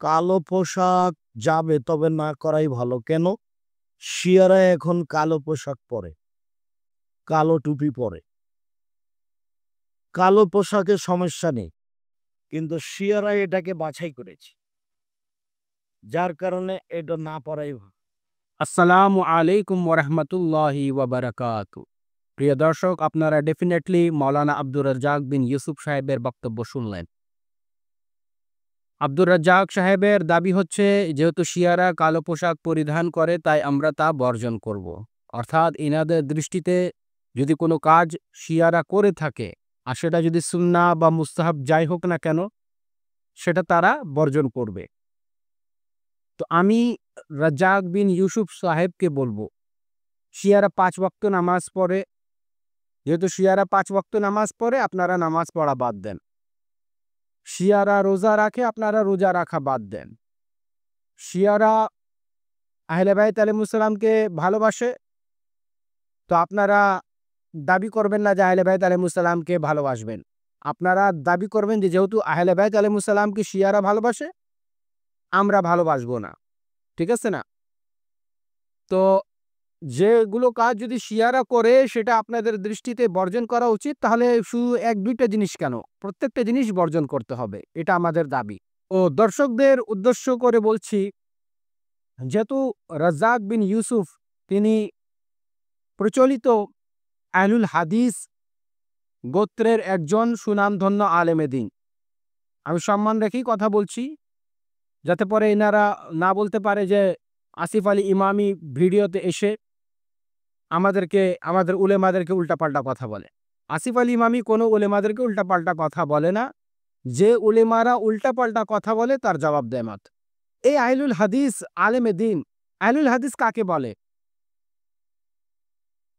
কালো পোশাক যাবে, তবে না করাই ভালো। কেন? শিয়ারা এখন কালো পোশাক পরে, কালো টুপি পরে। কালো পোশাকে সমস্যা নেই, কিন্তু শিয়ারা এটাকে বাছাই করেছে, যার কারণে এটা না পরাই ভালো। আসসালামু আলাইকুম ওরহমতুল্লাহি ওয়াবারাকাতু। প্রিয় দর্শক, আপনারা ডেফিনেটলি মাওলানা আব্দুর রাজ্জাক বিন ইউসুফ সাহেবের বক্তব্য শুনলেন। আব্দুর রাজ্জাক সাহেবের দাবি হচ্ছে, যেহেতু শিয়ারা কালো পোশাক পরিধান করে তাই আমরা তা বর্জন করব। অর্থাৎ ইনাদের দৃষ্টিতে যদি কোনো কাজ শিয়ারা করে থাকে, আর সেটা যদি সুন্নাহ বা মুস্তাহাব যাই হোক না কেন, সেটা তারা বর্জন করবে। তো আমি রাজ্জাক বিন ইউসুফ সাহেবকে বলবো, শিয়ারা 5 ওয়াক্ত নামাজ পড়ে, যেহেতু শিয়ারা 5 ওয়াক্ত নামাজ পড়ে, আপনারা নামাজ পড়া বাদ দেন। শিয়ারা রোজা রাখে, আপনারা রোজা রাখা বাদ দেন। শিয়ারা আহলে বাইত আলাইহিসসালামকে ভালোবাসে, তো আপনারা দাবি করবেন না যে আহলে বাইত আলাইহিসসালামকে ভালোবাসবেন। আপনারা দাবি করবেন যে যেহেতু আহলে বাইত আলাইহিসসালামকে শিয়ারা ভালোবাসে, আমরা ভালোবাসবো না। ঠিক আছে না? তো যেগুলো কাজ যদি শিয়ারা করে সেটা আপনাদের দৃষ্টিতে বর্জন করা উচিত, তাহলে শুধু 1-2টা জিনিস কেন, প্রত্যেকটা জিনিস বর্জন করতে হবে, এটা আমাদের দাবি। ও দর্শকদের উদ্দেশ্য করে বলছি, যেহেতু রাজ্জাক বিন ইউসুফ তিনি প্রচলিত আহলুল হাদিস গোত্রের একজন সুনামধন্য আলেমে দ্বীন, আমি সম্মান রেখেই কথা বলছি, যাতে পরে এনারা না বলতে পারে যে আসিফ আলী ইমামি ভিডিওতে এসে আমাদের উলেমাদেরকে উল্টাপাল্টা কথা বলে। আসিফ আলী ইমামি কোনো উলেমাদেরকে উল্টাপাল্টা কথা বলে না। যে উলেমারা উল্টাপাল্টা কথা বলে তার জবাব দেয় মাত্র। এই আহলুল হাদিস আলেমে দ্বীন, আহলুল হাদিস কাকে বলে?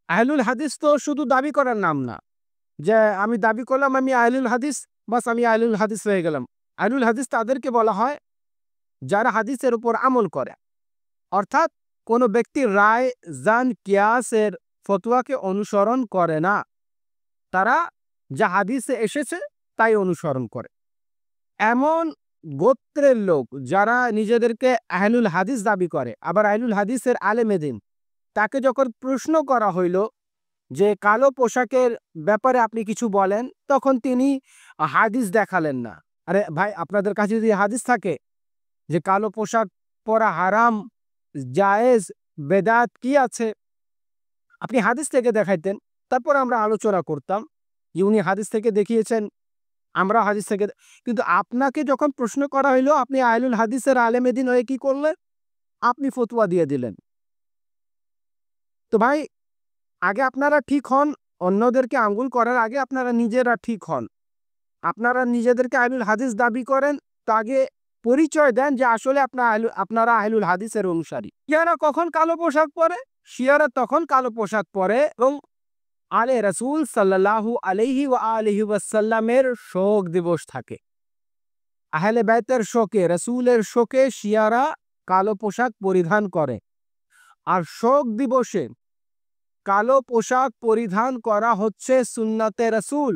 আহলুল হাদিস তো শুধু দাবি করার নাম না, যে আমি দাবি করলাম আমি আহলুল হাদিস, বাস আমি আহলুল হাদিস হয়ে গেলাম। আহলুল হাদিস তাদেরকে বলা হয় যারা হাদিসের উপর আমল করে, অর্থাৎ কোনো ব্যক্তির রায়, জান, কিয়াসের ফতোয়াকে অনুসরণ করে না, তারা যা হাদিসে এসেছে তাই অনুসরণ করে। এমন গোত্রের লোক যারা নিজেদেরকে আহলুল হাদিস দাবি করে, আবার আহলুল হাদিসের আলেমে দ্বীন, তাকে যখন প্রশ্ন করা হইল যে কালো পোশাকের ব্যাপারে আপনি কিছু বলেন, তখন তিনি হাদিস দেখালেন না। আরে ভাই, আপনাদের কাছে যদি হাদিস থাকে যে কালো পোশাক পরা হারাম, জায়েজ, বেদাত কি আছে, আপনি হাদিস থেকে দেখাইতেন, তারপর আমরা আলোচনা করতাম যে উনি হাদিস থেকে দেখিয়েছেন, আমরা হাদিস থেকে। কিন্তু আপনাকে যখন প্রশ্ন করা হইলো, আপনি আহলুল হাদিসের আলেমে দ্বীন হয়ে কি করলেন? আপনি ফতোয়া দিয়ে দিলেন। তো ভাই, আগে আপনারা ঠিক হন, অন্যদেরকে আঙ্গুল করার আগে আপনারা নিজেরা ঠিক হন। আপনারা নিজেদেরকে আহলুল হাদিস দাবি করেন, তো আগে পরিচয় দেন যে আসলে আপনারা আহলুল হাদিসের অনুসারী। শিয়ারা কখন কালো পোশাক পরে? শিয়ারা তখন কালো পোশাক পরে এবং আলে রাসূল সাল্লাল্লাহু আলাইহি ওয়া আলিহি ওয়াসাল্লামের শোক দিবস থাকে। আহলে বাইতের শোকে, রাসূলের শোকে শিয়ারা কালো পোশাক পরিধান করে। আর শোক দিবসে কালো পোশাক পরিধান করা হচ্ছে সুন্নতে রাসূল,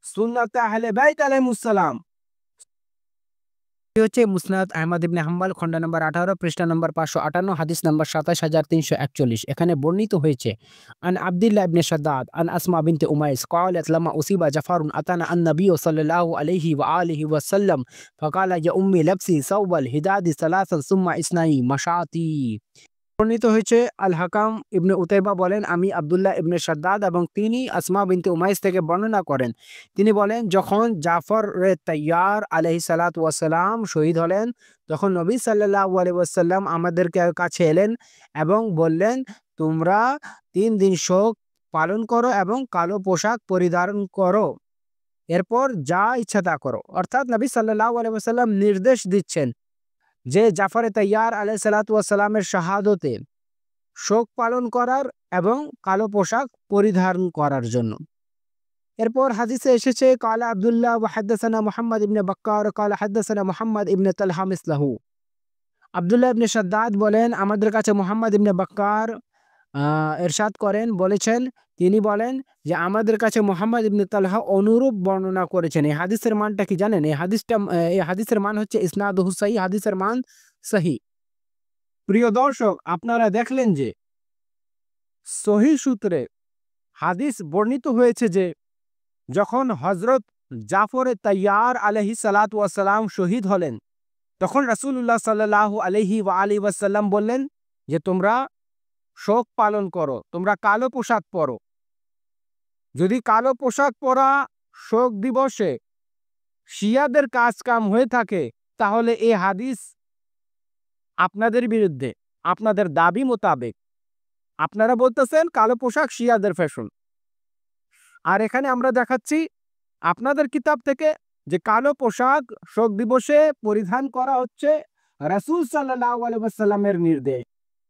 সুন্নতে আহলে বাইত আলাইহিসসালাম। হচ্ছে মুসনাদ আহমদ ইবনে হাম্বল, খণ্ড নম্বর 18, পৃষ্ঠা নম্বর 558, হাদিস নম্বর 27341। এখানে বর্ণিত হয়েছে, আন আব্দুল্লাহ ইবনে শাদ্দাদ আন আসমা বিনতে উমাইস ক্বালাত লাম্মা উসিবা জাফারুন আতানা আন-নবী সাল্লাল্লাহু আলাইহি ওয়া আলিহি ওয়াসাল্লাম ফাকালা ইয়া উম্মি লাবসি সাওবাল হিদাদি সালাসান সুম্মা ইসনাই মাশাতি। বর্ণিত হয়েছে, আল হাকাম ইবনে উতাইবা বলেন, আমি আব্দুল্লাহ ইবনে শাদ্দাদ এবং তিনি আসমা বিনতে উমাইস থেকে বর্ণনা করেন, তিনি বলেন, যখন জাফর রে তাইয়ার আলাইহিস সালাতু ওয়াস সালাম শহীদ হলেন, তখন নবী সাল্লাল্লাহু আলাইহি ওয়াসাল্লাম আমাদের কাছে এলেন এবং বললেন, তোমরা 3 দিন শোক পালন করো এবং কালো পোশাক পরিধান করো, এরপর যা ইচ্ছা তা করো। অর্থাৎ নবী সাল্লাল্লাহু আলাইহি ওয়াসাল্লাম নির্দেশ দিচ্ছেন যে জাফর তাইয়ার আলাইহিস সালাতু ওয়াস সালামের শাহাদতে শোক পালন করার এবং কালো পোশাক পরিধান করার জন্য। এরপর হাদিসে এসেছে, কালা আব্দুল্লাহ ওয়া হাদাসানা মুহাম্মদ ইবনে বাক্কার কালা হাদাসানা মুহাম্মদ ইবনে তালহা মিসলাহু। আব্দুল্লাহ ইবনে শাদ্দাদ বলেন, আমাদের কাছে মুহাম্মদ ইবনে বাক্কার ইরশাদ করেন, বলেছেন, তিনি বলেন যে আমাদের কাছে মুহাম্মদ ইবনে তালহা অনুরূপ বর্ণনা করেছেন। এই হাদিসের মানটা কি জানেন? এই হাদিসের মান হচ্ছে ইসনাদুহু সহিহ, হাদিসের মান সহিহ। প্রিয় দর্শক, আপনারা দেখলেন যে সহিহ সূত্রে হাদিস বর্ণিত হয়েছে যে যখন হযরত জাফরে তাইয়ার আলাইহিস সালাতু ওয়াস সালাম শহীদ হলেন, তখন রাসূলুল্লাহ সাল্লাল্লাহু আলাইহি ওয়া আলিহি ওয়াসাল্লাম বললেন যে তোমরা শোক পালন করো, তোমরা কালো পোশাক পরো। যদি কালো পোশাক পরা শোক দিবসে শিয়াদের কাজ কাম হয়ে থাকে, তাহলে এই হাদিস আপনাদের বিরুদ্ধে, আপনাদের দাবি মোতাবেক আপনারা বলতেছেন কালো পোশাক শিয়াদের ফ্যাশন। আর এখানে আমরা দেখাচ্ছি আপনাদের কিতাব থেকে যে কালো পোশাক শোক দিবসে পরিধান করা হচ্ছে রাসূল সাল্লাল্লাহু আলাইহি ওয়াসাল্লামের নির্দেশ।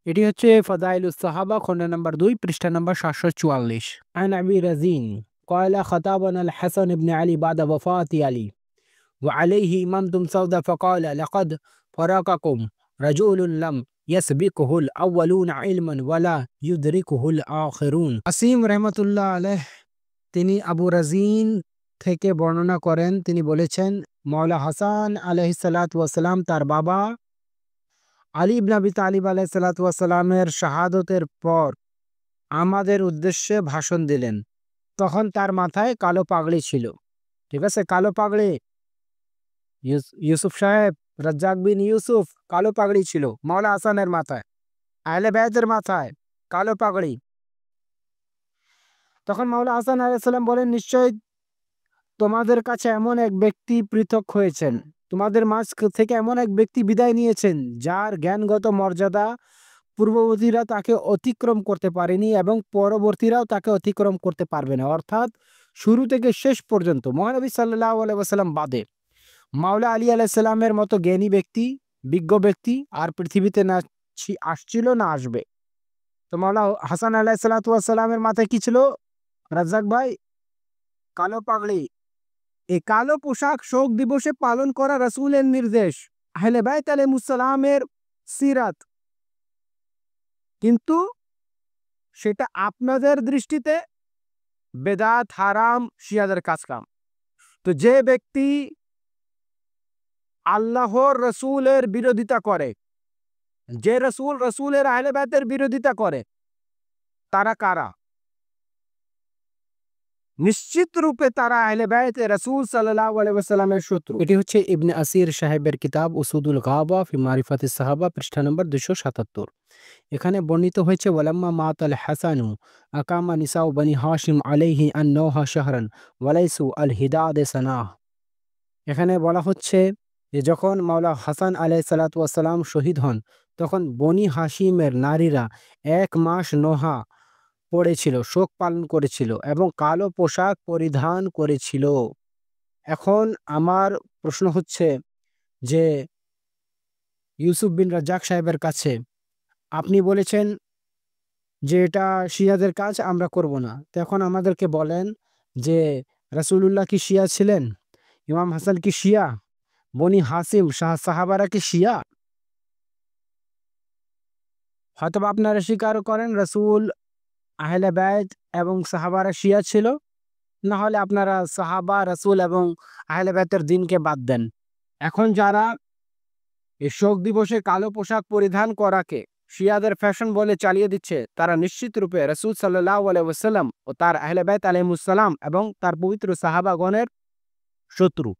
এটি হচ্ছে ফাদাইলুস সাহাবা, খণ্ড নম্বর 2, পৃষ্ঠা নম্বর 744। আন আবি রাজিন قال خطابنا الحسن بن علي بعد وفاة علي وعليه إمامة سوداء فقال لقد فرقكم رجل لم يسبقه الأولون علما ولا يدركه الآخرون। আসিম রহমতুল্লাহ আলাইহ তিনি আবু রাজিন থেকে বর্ণনা করেন, তিনি বলেছেন মাওলা হাসান আলাইহিস সালাতু ওয়াস সালাম তার বাবা আলী ইবনে আবি তালিব আলাইহিস সালাতু ওয়াস সালামের শাহাদতের পর আমাদের উদ্দেশ্যে ভাষণ দিলেন। তখন তার মাথায় কালো পাগড়ি ছিল। ঠিক আছে, কালো পাগড়ি। ইউসুফ সাহেব, রাজ্জাক বিন ইউসুফ, কালো পাগড়ি ছিল মাওলা হাসানের মাথায়, আহলে বাইতের মাথায় কালো পাগড়ি। তখন মাওলা হাসান আলাইহিস সালাম বলেন, নিশ্চয় তোমাদের কাছে এমন এক ব্যক্তি পৃথক হয়েছেন, তোমাদের মাঝ থেকে এমন এক ব্যক্তি বিদায় নিয়েছেন যার জ্ঞানগত মর্যাদা পূর্ববর্তীরা তাকে অতিক্রম করতে পারেনি এবং পরবর্তীরাও তাকে অতিক্রম করতে পারবে না। অর্থাৎ শুরু থেকে শেষ পর্যন্ত মহানবী সাল্লাল্লাহু আলাইহি ওয়াসাল্লাম বাদে মাওলা আলী আলাইহিস সালামের মতো জ্ঞানী ব্যক্তি, বিজ্ঞ ব্যক্তি আর পৃথিবীতে না আসছিল না আসবে। তো মাওলা হাসান আলাইহিস সালাতু ওয়াস সালামের মাথায় কি ছিল রাজ্জাক ভাই? কালো পাগড়ি। এই কালো পোশাক শোক দিবসে পালন করা রাসূলের নির্দেশ, আহলে বাইত আলাইহিস সালামের সিরাত, কিন্তু সেটা আপনাদের দৃষ্টিতে বেদাত, হারাম, শিয়াদের কাজকাম। তো যে ব্যক্তি আল্লাহর রসুলের বিরোধিতা করে, যে রসুলের আহলে বাইতের বিরোধিতা করে, তারা কারা? নিশ্চিত রূপে তারা আহলে বাইতে রাসূল সাল্লাল্লাহু আলাইহি ওয়াসাল্লামের শত্রু। এটি হচ্ছে ইবনে আসির সাহেবের কিতাব উসুদুল গাবা ফি মারিফাতিস সাহাবা, পৃষ্ঠা নম্বর 277। এখানে বর্ণিত হয়েছে ওয়ালাম্মা মাতাল হাসানু আকামা নিসাউ বনি হাশিম আলাইহি আন-নওহা শাহরান ওয়ালাইসু আল হিদাদ সানাহ। এখানে বলা হচ্ছে যে যখন মাওলা হাসান আলাইহিস সালাতু ওয়াস সালাম শহীদ হন, তখন বনি হাশিমের নারীরা 1 মাস নোহা পড়েছিল, শোক পালন করেছিল এবং কালো পোশাক পরিধান করেছিল। এখন আমার প্রশ্ন হচ্ছে যে ইউসুফ বিন রাজ্জাক সাহেবের কাছে আপনি বলেছেন যে এটা শিয়াদের কাজ, আমরা করব না। তো এখন আমাদেরকে বলেন যে রাসূলুল্লাহ কি শিয়া ছিলেন? ইমাম হাসান কি শিয়া? বনি হাসিম সাহাবারা কি শিয়া? হয়তো আপনারা স্বীকার করেন রাসূল, আহলে বাইত এবং সাহাবারা শিয়া ছিল, না হলে আপনারা সাহাবা, রাসূল এবং আহলে বাইতের দিনকে বাদ দেন। এখন যারা এই শোক দিবসে কালো পোশাক পরিধান করাকে শিয়াদের ফ্যাশন বলে চালিয়ে দিচ্ছে, তারা নিশ্চিত রূপে রাসূল সাল্লাল্লাহু আলাইহি ওয়াসাল্লাম ও তার আহলে বাইত আলাইহিমুস সালাম এবং তার পবিত্র সাহাবাগণের শত্রু।